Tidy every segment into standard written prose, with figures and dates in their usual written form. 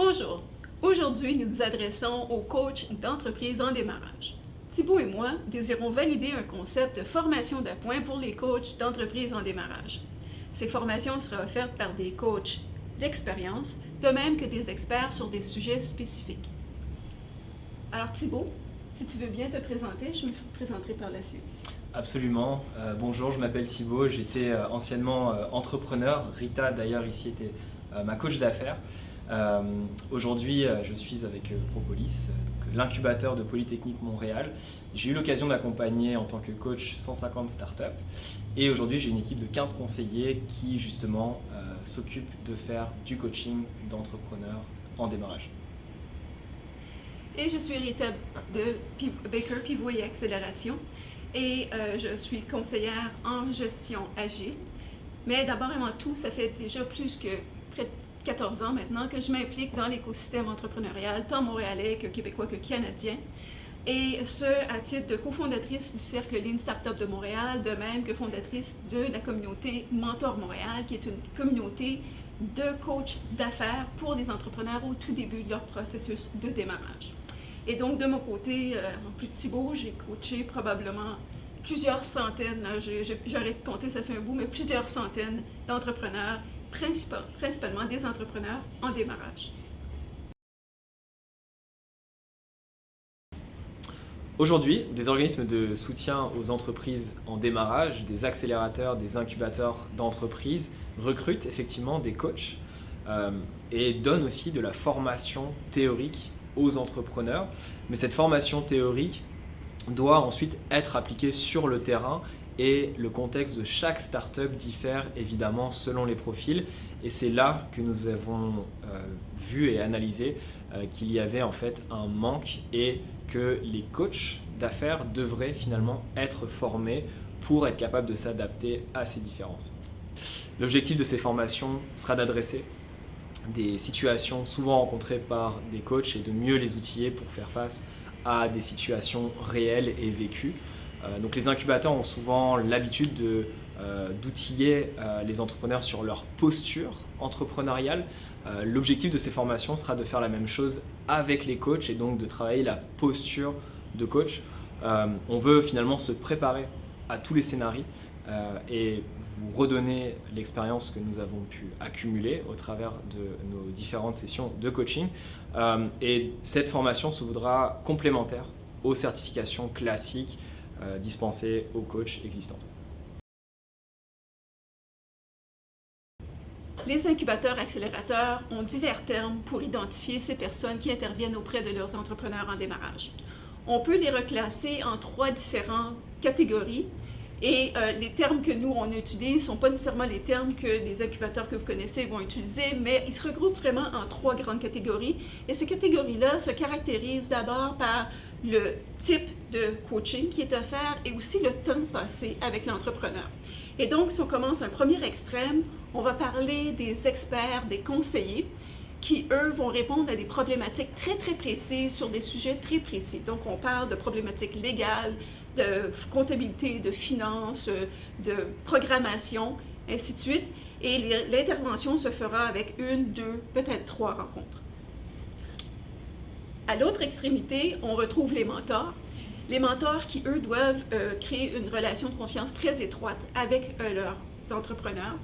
Bonjour. Aujourd'hui, nous nous adressons aux coachs d'entreprise en démarrage. Thibaut et moi désirons valider un concept de formation d'appoint pour les coachs d'entreprise en démarrage. Ces formations seront offertes par des coachs d'expérience, de même que des experts sur des sujets spécifiques. Alors Thibaut, si tu veux bien te présenter, je me présenterai par la suite. Absolument. Bonjour, je m'appelle Thibaut, j'étais anciennement entrepreneur. Rita d'ailleurs ici était ma coach d'affaires. Aujourd'hui, je suis avec Propolis, l'incubateur de Polytechnique Montréal. J'ai eu l'occasion d'accompagner en tant que coach 150 startups et aujourd'hui j'ai une équipe de 15 conseillers qui justement s'occupent de faire du coaching d'entrepreneurs en démarrage. Et je suis Rita de Baker Pivot et Accélération et je suis conseillère en gestion agile. Mais d'abord et avant tout, ça fait déjà plus que près de 14 ans maintenant que je m'implique dans l'écosystème entrepreneurial, tant montréalais que québécois que canadien. Et ce, à titre de cofondatrice du Cercle Lean Startup de Montréal, de même que fondatrice de la communauté Mentor Montréal, qui est une communauté de coachs d'affaires pour les entrepreneurs au tout début de leur processus de démarrage. Et donc, de mon côté, en plus de Thibaut, j'ai coaché probablement plusieurs centaines, j'arrête de compter, ça fait un bout, mais plusieurs centaines d'entrepreneurs, principalement des entrepreneurs en démarrage. Aujourd'hui, des organismes de soutien aux entreprises en démarrage, des accélérateurs, des incubateurs d'entreprises recrutent effectivement des coachs et donnent aussi de la formation théorique aux entrepreneurs. Mais cette formation théorique doit ensuite être appliquée sur le terrain et le contexte de chaque startup diffère évidemment selon les profils. Et c'est là que nous avons vu et analysé qu'il y avait en fait un manque et que les coachs d'affaires devraient finalement être formés pour être capables de s'adapter à ces différences. L'objectif de ces formations sera d'adresser des situations souvent rencontrées par des coachs et de mieux les outiller pour faire face à des situations réelles et vécues. Donc les incubateurs ont souvent l'habitude d'outiller les entrepreneurs sur leur posture entrepreneuriale. L'objectif de ces formations sera de faire la même chose avec les coachs et donc de travailler la posture de coach. On veut finalement se préparer à tous les scénarios et vous redonner l'expérience que nous avons pu accumuler au travers de nos différentes sessions de coaching. Et cette formation se voudra complémentaire aux certifications classiques dispensées aux coachs existants. Les incubateurs accélérateurs ont divers termes pour identifier ces personnes qui interviennent auprès de leurs entrepreneurs en démarrage. On peut les reclasser en 3 différentes catégories. Et les termes que nous, on utilise ne sont pas nécessairement les termes que les incubateurs que vous connaissez vont utiliser, mais ils se regroupent vraiment en 3 grandes catégories. Et ces catégories-là se caractérisent d'abord par le type de coaching qui est offert et aussi le temps passé avec l'entrepreneur. Et donc, si on commence un premier extrême, on va parler des experts, des conseillers, qui, eux, vont répondre à des problématiques très, très précises sur des sujets très précis. Donc, on parle de problématiques légales, de comptabilité, de finances, de programmation, ainsi de suite. Et l'intervention se fera avec 1, 2, peut-être 3 rencontres. À l'autre extrémité, on retrouve les mentors. Les mentors qui, eux, doivent créer une relation de confiance très étroite avec leurs entrepreneurs.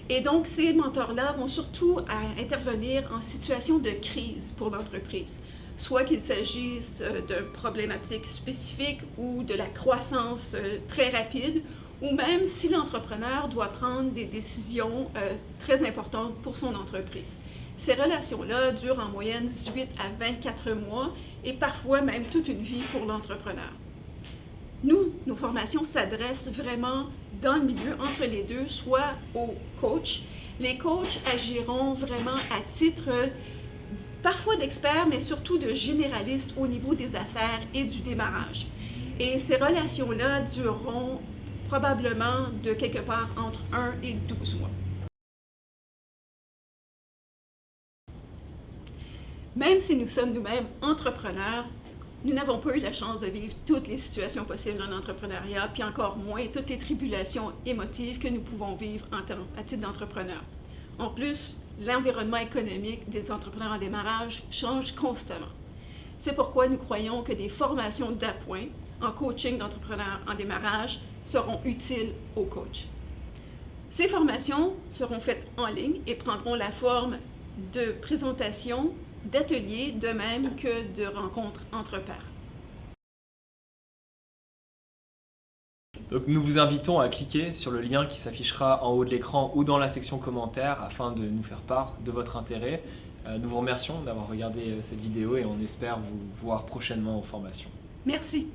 Et donc, ces mentors-là vont surtout intervenir en situation de crise pour l'entreprise. Soit qu'il s'agisse de problématiques spécifiques ou de la croissance très rapide, ou même si l'entrepreneur doit prendre des décisions très importantes pour son entreprise. Ces relations-là durent en moyenne 18 à 24 mois et parfois même toute une vie pour l'entrepreneur. Nos formations s'adressent vraiment dans le milieu entre les deux, soit aux coachs. Les coachs agiront vraiment à titre parfois d'experts, mais surtout de généralistes au niveau des affaires et du démarrage. Et ces relations-là dureront probablement de quelque part entre 1 et 12 mois. Même si nous sommes nous-mêmes entrepreneurs, nous n'avons pas eu la chance de vivre toutes les situations possibles en entrepreneuriat, puis encore moins toutes les tribulations émotives que nous pouvons vivre à titre d'entrepreneur. En plus, l'environnement économique des entrepreneurs en démarrage change constamment. C'est pourquoi nous croyons que des formations d'appoint en coaching d'entrepreneurs en démarrage seront utiles aux coachs. Ces formations seront faites en ligne et prendront la forme de présentations, d'ateliers, de même que de rencontres entre pairs. Donc nous vous invitons à cliquer sur le lien qui s'affichera en haut de l'écran ou dans la section commentaires afin de nous faire part de votre intérêt. Nous vous remercions d'avoir regardé cette vidéo et on espère vous voir prochainement aux formations. Merci.